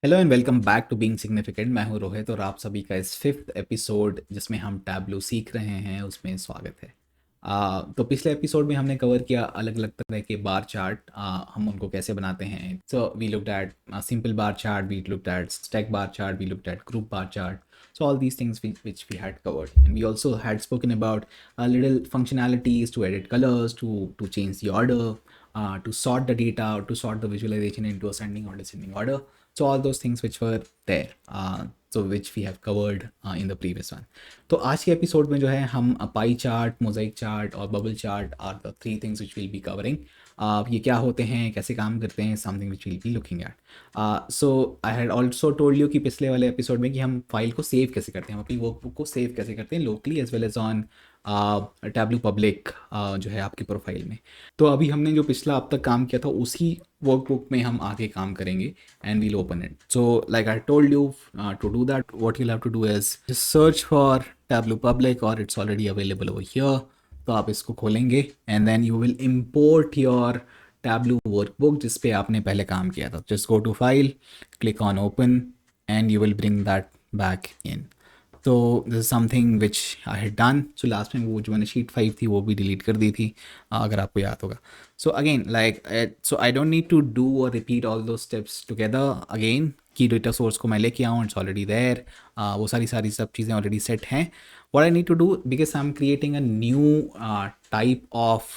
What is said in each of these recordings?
Hello and welcome back to being significant. मैं हूं रोहित और आप सभी का इस फिफ्थ एपिसोड जिसमें हम टैबलू सीख रहे हैं उसमें स्वागत है। तो पिछले एपिसोड में हमने कवर किया अलग अलग तरह के बार चार्ट, हम उनको कैसे बनाते हैं। So we looked at simple bar chart, we looked at stack bar chart, we looked at group bar chart. So all these things which we had covered, and we also had spoken about little functionalities to edit colors, to change the order, to sort the data, or to sort the visualization into ascending or descending order. So all those things which were there, so which we have covered in the previous one. तो आज के episode में जो है हम pie chart, mosaic chart और bubble chart are the three things which will be covering. ये क्या होते हैं, कैसे काम करते हैं, something which will be looking at. So I had also told you कि पिछले वाले एपिसोड में कि हम फाइल को सेव कैसे करते हैं, हम अपनी वर्कबुक को सेव कैसे करते हैं locally as well as on Tableau Public जो है आपकी प्रोफाइल में. तो अभी हमने जो पिछला अब तक काम किया था उसी वर्कबुक में हम आगे काम करेंगे and we'll open it. So like I told you, to do that what you have to do is just search for Tableau public और it's already available over here. तो आप इसको खोलेंगे and then you will import your Tableau workbook जिस पे आपने पहले काम किया था. Just go to file, click on open and you will bring that back in. तो this is something which I had done. So last में वो जो मैंने शीट 5 थी वो भी डिलीट कर दी थी, अगर आपको याद होगा. So again like so I don't need to do और रिपीट ऑल दो स्टेप्स टुगेदर अगेन. की डेटा सोर्स को मैं लेके आऊँ, इट्स ऑलरेडी देयर. वो सारी सब चीज़ें ऑलरेडी सेट हैं. what I need to do, because I'm creating a new type of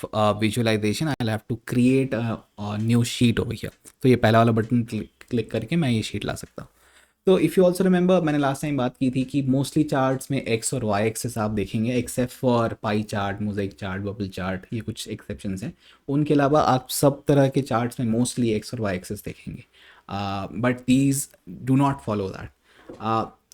visualization, I'll have to create a new sheet over here. तो ये पहला वाला बटन क्लिक करके मैं ये शीट ला सकता हूँ. तो इफ़ यू ऑल्सो रिमेंबर, मैंने लास्ट टाइम बात की थी कि मोस्टली चार्ट्स में एक्स और वाई एक्सेस आप देखेंगे, except for pi chart, mosaic chart, bubble chart, ये कुछ एक्सेप्शंस हैं. उनके अलावा आप सब तरह के चार्ट्स में मोस्टली एक्स और वाई एक्सेस देखेंगे. But these do not follow that.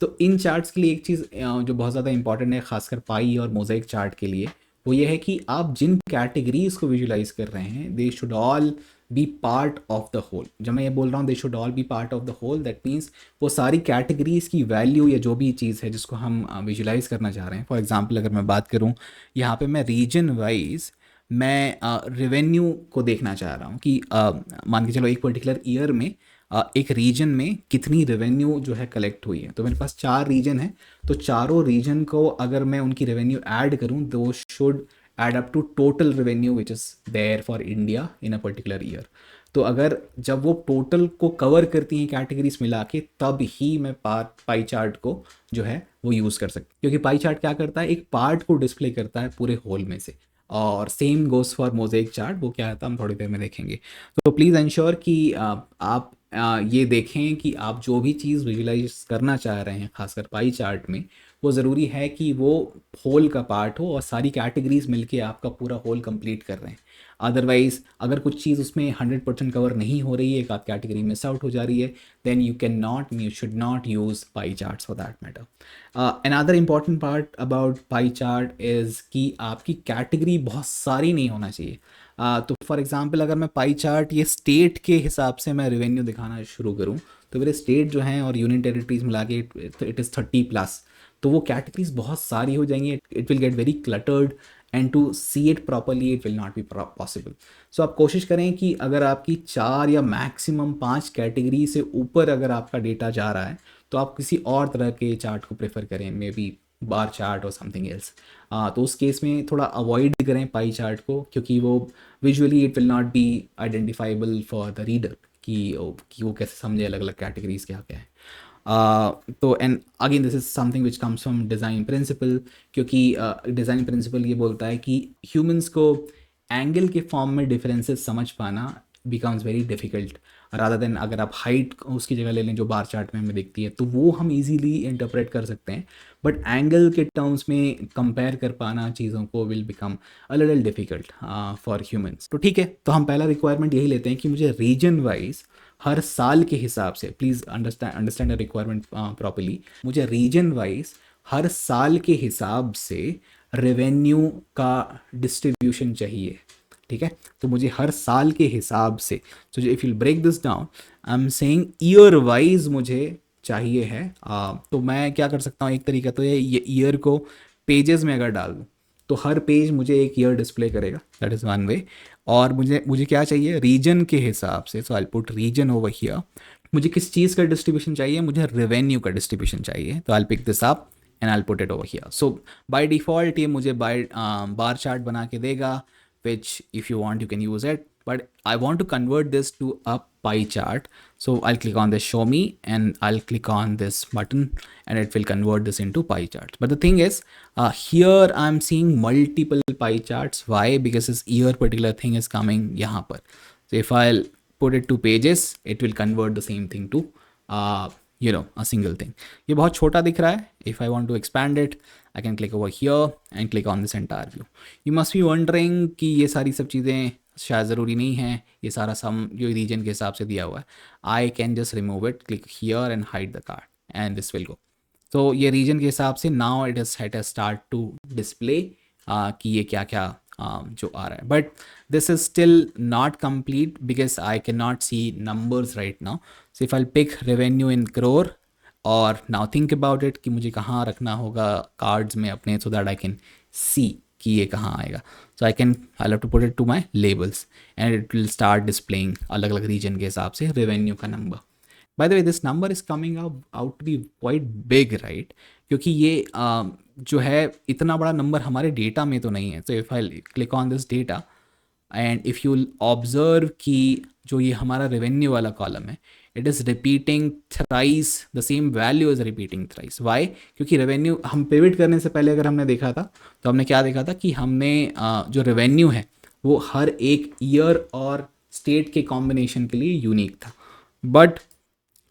तो इन चार्ट्स के लिए एक चीज़ जो बहुत ज़्यादा इंपॉर्टेंट है, खासकर पाई और मोजाइक चार्ट के लिए, वो ये है कि आप जिन कैटेगरीज को विजुलाइज कर रहे हैं, they should all be part of the whole. जब मैं ये बोल रहा हूँ they should all be part of the whole, that means वो सारी कैटेगरीज की वैल्यू या जो भी चीज़ है जिसको हम विजुलाइज करना चाह रहे हैं. फॉर एग्जांपल अगर मैं बात करूँ, यहाँ पे मैं रीजन वाइज मैं रेवेन्यू को देखना चाह रहा हूँ कि मान के चलो एक पर्टिकुलर ईयर में एक रीजन में कितनी रेवेन्यू जो है कलेक्ट हुई है. तो मेरे पास 4 रीजन है, तो चारों रीजन को अगर मैं उनकी रेवेन्यू ऐड करूं तो should add up to total revenue which is there for India in a particular year. तो अगर जब वो टोटल को कवर करती हैं कैटेगरीज मिला के, तब ही मैं पाई चार्ट को जो है वो यूज़ कर सकता हूँ. क्योंकि पाई चार्ट क्या करता है, एक पार्ट को डिस्प्ले करता है पूरे होल में से. और same goes for mosaic chart, वो क्या आता है हम थोड़ी देर में देखेंगे. तो प्लीज़ इंश्योर कि आप ये देखें कि आप जो भी चीज़ विजुलाइज करना चाह रहे हैं, खासकर पाई चार्ट में, वो ज़रूरी है कि वो होल का पार्ट हो और सारी कैटेगरीज मिलके आपका पूरा होल कंप्लीट कर रहे हैं. अदरवाइज़ अगर कुछ चीज़ उसमें 100% कवर नहीं हो रही है, एक आध कैटेगरी मिस आउट हो जा रही है, then you can not, you should not use pie charts for that matter. Another important part about pie chart is कि आपकी कैटेगरी बहुत सारी नहीं होना चाहिए. तो फॉर एग्जांपल अगर मैं पाई चार्ट ये स्टेट के हिसाब से मैं रेवेन्यू दिखाना शुरू करूं, तो मेरे स्टेट जो हैं और यूनियन टेरिटरीज मिला के इट इज़ 30+. तो वो कैटेगरीज बहुत सारी हो जाएंगी, it will get very cluttered and to see it properly it will not be possible. So आप कोशिश करें कि अगर आपकी 4 या मैक्सिमम 5 कैटेगरी से ऊपर अगर आपका डेटा जा रहा है, तो आप किसी और तरह के चार्ट को प्रेफर करें, मे बी बार चार्ट और समथिंग एल्स. तो उस केस में थोड़ा अवॉइड करें पाई चार्ट को, क्योंकि वो visually it will not B identifiable for the reader कि वो कैसे समझे अलग अलग कैटेगरीज क्या क्या है. तो and again this is something which comes from design principle, क्योंकि डिज़ाइन प्रिंसिपल ये बोलता है कि ह्यूमंस को एंगल के फॉर्म में डिफरेंसेस समझ पाना becomes very difficult. Rather than अगर आप हाइट उसकी जगह ले लें जो बार चार्ट में हमें दिखती है, तो वो हम इजीली इंटरप्रेट कर सकते हैं. बट एंगल के टर्म्स में कंपेयर कर पाना चीज़ों को will become a little difficult for humans. तो ठीक है, तो हम पहला रिक्वायरमेंट यही लेते हैं कि मुझे रीजन वाइज हर साल के हिसाब से, please understand the requirement properly, मुझे रीजन वाइज हर साल के हिसाब से रेवेन्यू का डिस्ट्रीब्यूशन चाहिए. ठीक है, तो मुझे हर साल के हिसाब से, तो if you break this down, I am saying year wise मुझे चाहिए है. तो मैं क्या कर सकता हूँ, एक तरीका तो ये ईयर को पेजेस में अगर डाल दूँ तो हर पेज मुझे एक ईयर डिस्प्ले करेगा, दैट इज़ वन वे. और मुझे क्या चाहिए रीजन के हिसाब से, so I put region over here. मुझे किस चीज़ का डिस्ट्रीब्यूशन चाहिए, मुझे रेवेन्यू का डिस्ट्रीब्यूशन चाहिए, तो I pick this up and I put it over here. So by default ये मुझे बाय बार चार्ट बना के देगा, which if you want you can use it, but I want to convert this to a pie chart. So I'll click on this show me and I'll click on this button and it will convert this into pie charts. But the thing is, here I'm seeing multiple pie charts. Why? Because this year particular thing is coming yahan par. So if I'll put it to pages, it will convert the same thing to a single thing. ये बहुत छोटा दिख रहा है. If I want to expand it, I can click over here and click on this entire view. You must be wondering कि ये सारी सब चीज़ें शायद ज़रूरी नहीं हैं, ये सारा सम जो रीजन के हिसाब से दिया हुआ है. I can just remove it, click here and hide the card and this will go. तो ये रीजन के हिसाब से now it has start to display कि ये क्या क्या जो आ रहा है. But this is still not complete because I can not see numbers right now. So if I pick revenue in crore और नाउ थिंक अबाउट इट कि मुझे कहाँ रखना होगा कार्ड्स में अपने, so that I can see कि ये कहाँ आएगा. So I have to put it to my labels and it will start displaying अलग अलग रीजन के हिसाब से रेवेन्यू का number. By the way this number is coming out to be quite big right, क्योंकि ये जो है इतना बड़ा नंबर हमारे डेटा में तो नहीं है. तो if I click on this data and if you observe कि जो ये हमारा रेवेन्यू वाला कॉलम है, it is repeating thrice, the same value is repeating thrice. Why? क्योंकि रेवेन्यू हम पिवट करने से पहले अगर हमने देखा था तो हमने क्या देखा था कि हमने जो रेवेन्यू है वो हर एक ईयर और स्टेट के कॉम्बिनेशन के लिए यूनिक था. But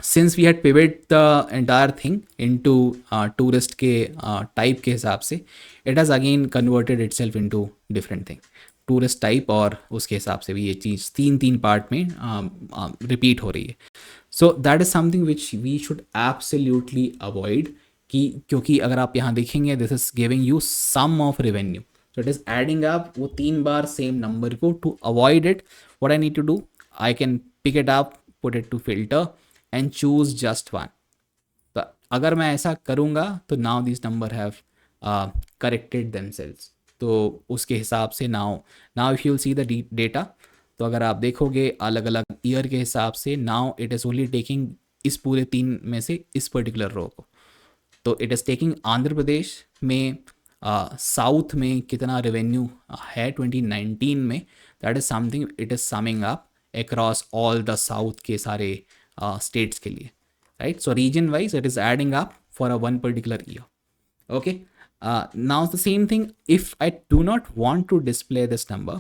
since we had pivot the entire thing into tourist के type के हिसाब से, it has again converted itself into different thing, tourist type, और उसके हिसाब से भी ये चीज़ तीन पार्ट में रिपीट हो रही है. So that is something which we should absolutely avoid, कि क्योंकि अगर आप यहाँ देखेंगे this is giving you some of revenue, so it is adding up वो 3 बार सेम नंबर को. To avoid it what I need to do, I can pick it up, put it to filter and choose just one. तो अगर मैं ऐसा करूँगा तो now these number have corrected themselves. तो उसके हिसाब से now if you'll see the data, तो अगर आप देखोगे अलग अलग ईयर के हिसाब से now it is only taking इस पूरे 3 में से इस पर्टिकुलर रो को. तो it is taking Andhra Pradesh में साउथ में कितना रेवेन्यू है 2019 में, that is something it is summing up across all the south के सारे states के लिए, right? So region wise it is adding up for a one particular year. Okay, now the same thing, if I do not want to display this number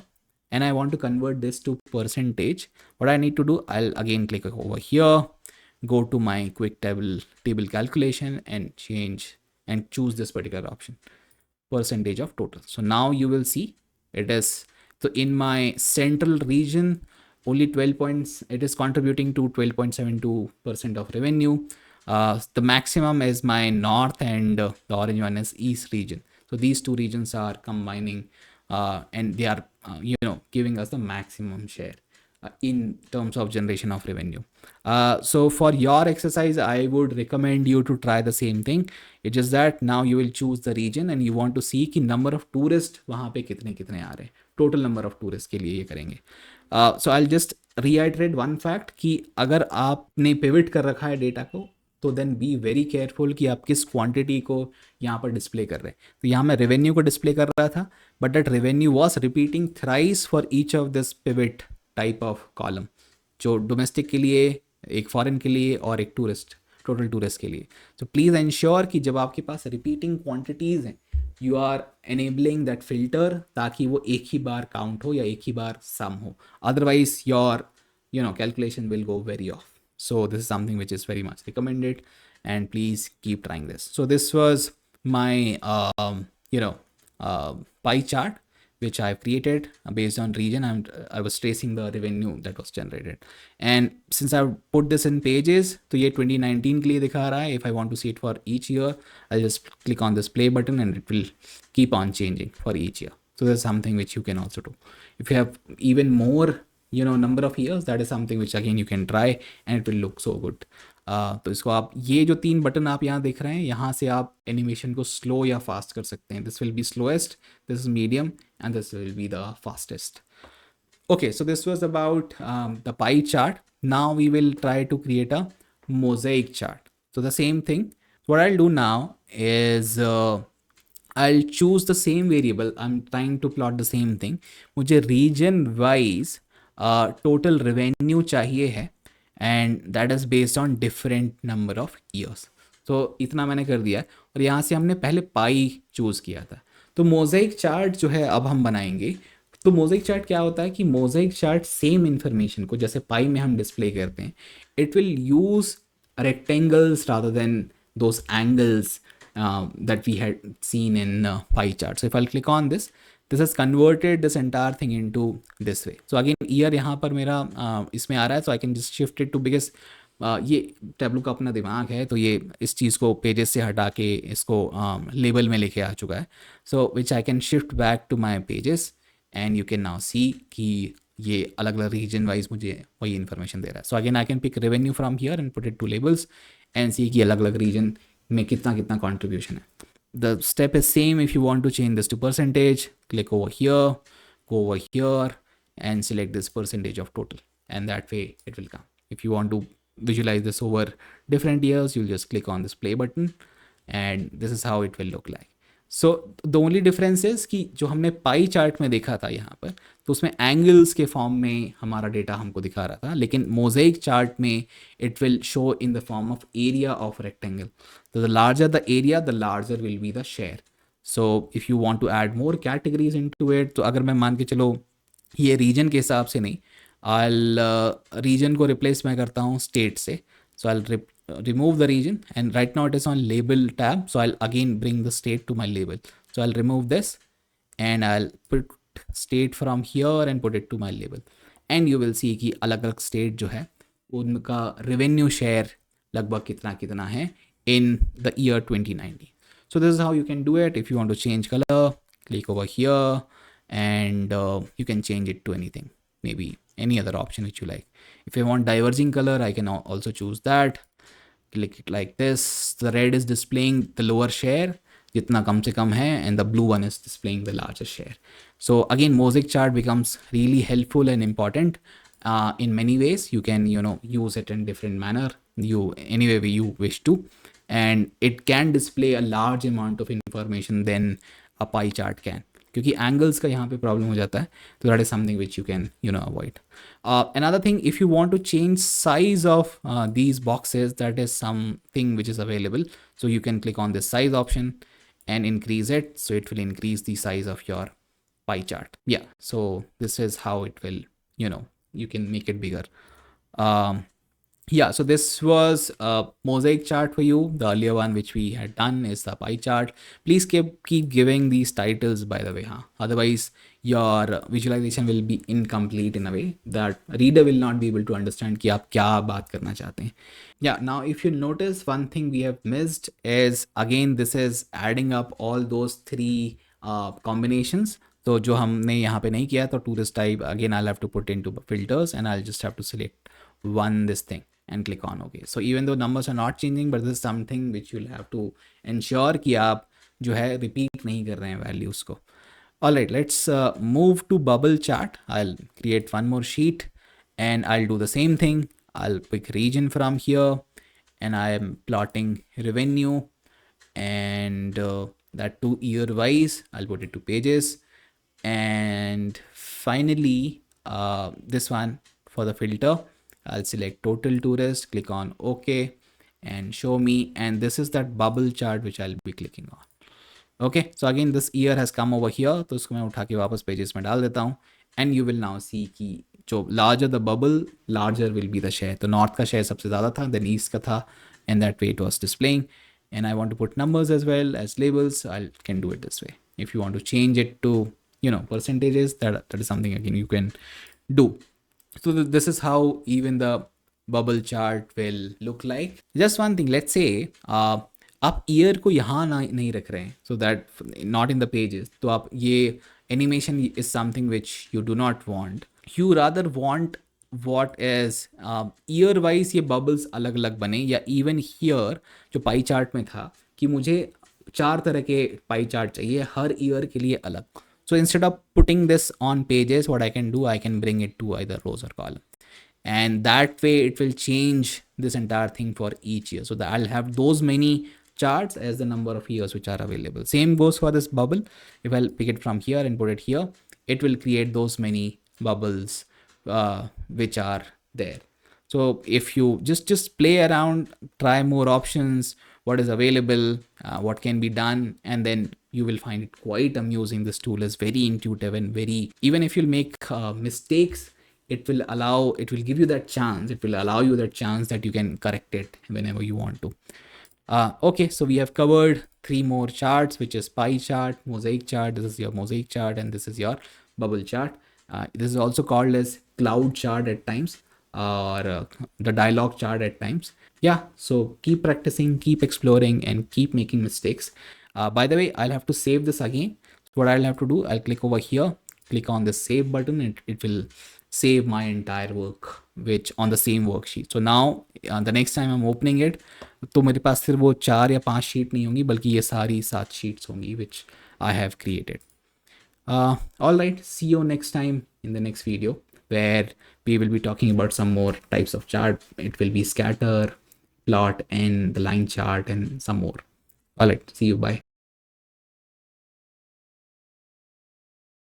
and I want to convert this to percentage, what I need to do, I'll again click over here, go to my quick table calculation and change and choose this particular option, percentage of total. So now you will see it is, so in my central region only 12 points, it is contributing to 12.72% of revenue. The maximum is my north and the orange one is east region. So these two regions are combining and they are giving us the maximum share in terms of generation of revenue. So for your exercise I would recommend you to try the same thing. It's just that now you will choose the region and you want to see कि number of tourists वहाँ पे कितने कितने आ रहे हैं, total number of tourists के लिए ये करेंगे. So I'll just reiterate one fact कि अगर आपने pivot कर रखा है डेटा को तो देन बी वेरी केयरफुल कि आप किस क्वांटिटी को यहाँ पर डिस्प्ले कर रहे हैं. तो यहाँ मैं रेवेन्यू को डिस्प्ले कर रहा था, but that revenue was repeating thrice for each of this pivot type of column, जो डोमेस्टिक के लिए, एक फॉरेन के लिए और एक टूरिस्ट, टोटल टूरिस्ट के लिए. सो प्लीज़ इंश्योर कि जब आपके पास रिपीटिंग क्वांटिटीज़ हैं you are enabling that filter, ताकि वो एक ही बार काउंट हो या एक ही बार सम हो. Otherwise your calculation will go very off. So this is something which is very much recommended and please keep trying this. So this was my pie chart which I've created based on region. I was tracing the revenue that was generated, and since I've put this in pages, तो ये 2019 के लिए दिखा रहा है. If I want to see it for each year, I'll just click on this play button and it will keep on changing for each year. So that's something which you can also do. If you have even more number of years, that is something which again you can try and it will look so good. तो इसको आप, ये जो 3 button आप यहाँ देख रहे हैं, यहाँ से आप एनिमेशन को स्लो या फास्ट कर सकते हैं. This will be slowest, this is medium and this will be the fastest. Okay, so this was about the pie chart. Now we will try to create a mosaic chart. So the same thing. What I'll do now is I'll choose the same variable. I'm trying to plot the same thing. मुझे region wise total revenue चाहिए है, and that is based on different number of years. तो इतना मैंने कर दिया है, और यहाँ से हमने पहले पाई चूज़ किया था. तो मोज़ेक चार्ट जो है अब हम बनाएंगे. तो मोज़ेक चार्ट क्या होता है कि मोज़ेक चार्ट सेम इन्फॉर्मेशन को जैसे पाई में हम डिस्प्ले करते हैं, it will use rectangles rather than those angles that we had seen in pie chart. So if I'll click on this, this has converted this entire thing into this way. So again year यहाँ पर मेरा इसमें आ रहा है, so I can just shift it to, because ये tableau का अपना दिमाग है, तो ये इस चीज़ को पेजेस से हटा के इसको लेबल में लेके आ चुका है. So which I can shift back to my pages, and you can now see कि ये अलग अलग रीजन वाइज मुझे वही इन्फॉर्मेशन दे रहा है. So again I can pick revenue from here and put it to labels and see कि अलग अलग रीजन में कितना कितना कॉन्ट्रीब्यूशन है. The step is same. If you want to change this to percentage, click over here, go over here and select this percentage of total, and that way it will come. If you want to visualize this over different years, you'll just click on this play button and this is how it will look like. So the only difference is कि जो हमने pie chart में देखा था यहाँ पर, तो उसमें एंगल्स के फॉर्म में हमारा डेटा हमको दिखा रहा था, लेकिन मोज़ेक चार्ट में it will show in the form of area of rectangle. तो the larger the area, the larger will be the share. So if you want to add more categories into it, तो अगर मैं मान के चलो ये reason के हिसाब से नहीं, I'll रीजन को रिप्लेस मैं करता हूँ स्टेट से. So I'll remove the region, and right now it is on label tab, so I'll again bring the state to my label. So I'll remove this and I'll put state from here and put it to my label, and you will see कि अलग अलग state जो है उनका revenue share लगभग कितना कितना है in the year 2019. So this is how you can do it. If you want to change color, click over here and you can change it to anything, maybe any other option which you like. If I want diverging color, I can also choose that. Click it like this. The red is displaying the lower share, jitna kam se kam hai, and the blue one is displaying the larger share. So again, mosaic chart becomes really helpful and important in many ways. You can use it in different manner, any way you wish to, and it can display a large amount of information than a pie chart can. क्योंकि angles का यहाँ पे problem हो जाता है, तो that is something which you can avoid. Another thing, if you want to change size of these boxes, that is something which is available. So you can click on this size option and increase it, so it will increase the size of your pie chart. Yeah, so this is how it will, you can make it bigger. Yeah, so this was a mosaic chart for you. The earlier one which we had done is the pie chart. Please keep giving these titles, by the way, otherwise your visualization will be incomplete in a way that reader will not be able to understand कि आप क्या बात करना चाहते हैं. Yeah, now if you notice, one thing we have missed is, again, this is adding up all those three combinations. तो जो हमने यहाँ पे नहीं किया, तो tourist type, again I'll have to put into filters and I'll just have to select this thing and click on OK. So even though numbers are not changing, but this is something which you'll have to ensure कि आप जो है repeat नहीं कर रहे हैं values को. Alright, let's move to bubble chart. I'll create one more sheet and I'll do the same thing. I'll pick region from here and I am plotting revenue, and that to year wise. I'll put it to pages, and finally this one for the filter, I'll select total tourist, click on OK and show me, and this is that bubble chart which I'll be clicking on. Okay, so again this year has come over here, तो उसको मैं उठा के वापस pages में डाल देता हूँ, and you will now see कि जो larger the bubble, larger will be the share. तो नॉर्थ का शेयर सबसे ज़्यादा था, then ईस्ट का था, and that way it was displaying. And I want to put numbers as well as labels. I can do it this way. If you want to change it to percentages, that is something again you can do. So this is how even the bubble chart will look like. Just one thing, let's say आप year को यहाँ नहीं रख रहे हैं, so that not in the pages, तो आप ये animation is something which you do not want. You rather want what is year wise ये बबल्स अलग अलग बने, या इवन हियर जो पाई चार्ट में था कि मुझे 4 तरह के पाई चार्ट चाहिए हर ईयर के लिए अलग. So instead of putting this on pages, what I can do, I can bring it to either rows or column, and that way it will change this entire thing for each year, so that I'll have those many charts as the number of years which are available. Same goes for this bubble. If I'll pick it from here and put it here, it will create those many bubbles which are there. So if you just play around, try more options, what is available, what can be done, and then you will find it quite amusing. This tool is very intuitive and very, even if you'll make mistakes, it will give you that chance, it will allow you that chance that you can correct it whenever you want to. Okay, so we have covered three more charts, which is pie chart, mosaic chart. This is your mosaic chart, and this is your bubble chart. This is also called as cloud chart at times, or the dialogue chart at times. Yeah, so keep practicing, keep exploring, and keep making mistakes. By the way, I'll have to save this again. So what I'll have to do, I'll click over here, click on the save button, and it will save my entire work which on the same worksheet. So now the next time I'm opening it, तो मेरे पास सिर्फ वो 4 या 5 sheet नहीं होंगी, बल्कि ये सारी 7 शीट्स होंगी which I have created. All right, see you next time in the next video, where we will be talking about some more types of chart. It will be scatter, plot, and the line chart, and some more. All right, see you, bye.